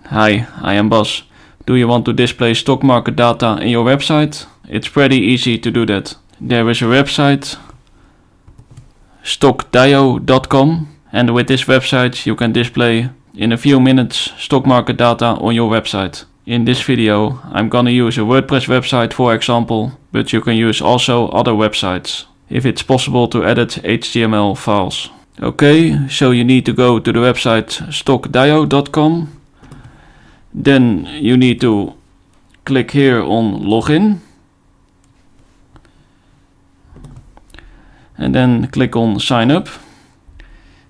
Hi, I am Bas. Do you want to display stock market data in your website? It's pretty easy to do that. There is a website, stockdio.com, and with this website you can display in a few minutes stock market data on your website. In this video I'm gonna use a WordPress website for example, but you can use also other websites, if it's possible to edit HTML files. Okay, so you need to go to the website stockdio.com. Then you need to click here on login. And then click on sign up.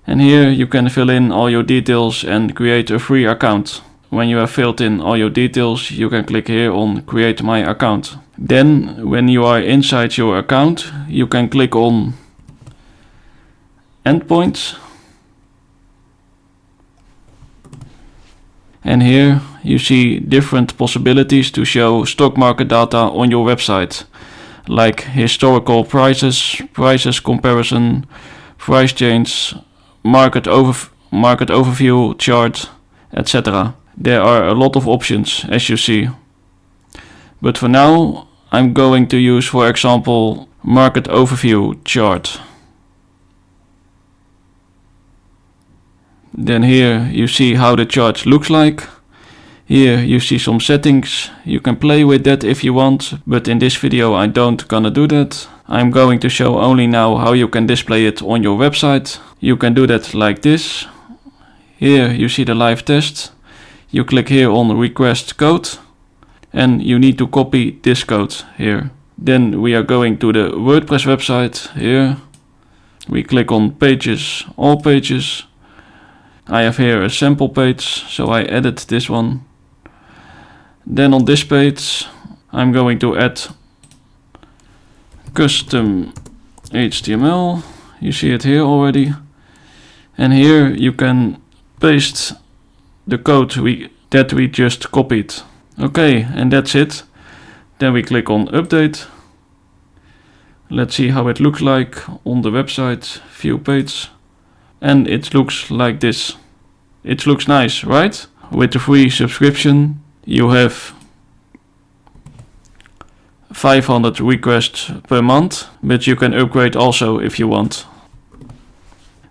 And here you can fill in all your details and create a free account. When you have filled in all your details, you can click here on create my account. Then when you are inside your account, you can click on endpoints. And here you see different possibilities to show stock market data on your website, like historical prices, prices comparison, price change, market overview chart, etc. There are a lot of options, as you see. But for now, I'm going to use, for example, market overview chart. Then here you see how the chart looks like. Here you see some settings. You can play with that if you want, but in this video I don't gonna do that. I'm going to show only now how you can display it on your website. You can do that like this. Here you see the live test. You click here on request code and you need to copy this code here. Then we are going to the WordPress website here. We click on pages, all pages. I have here a sample page, so I edit this one. Then on this page, I'm going to add custom HTML. You see it here already. And here you can paste the code that we just copied. Okay, and that's it. Then we click on update. Let's see how it looks like on the website view page. And it looks like this. It looks nice, right? With the free subscription you have 500 requests per month, but you can upgrade also if you want.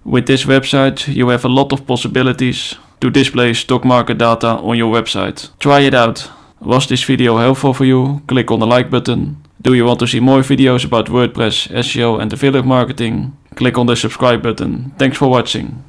With this website you have a lot of possibilities to display stock market data on your website. Try it out. Was this video helpful for you? Click on the like button. Do you want to see more videos about WordPress, SEO and affiliate marketing? Click on the subscribe button. Thanks for watching.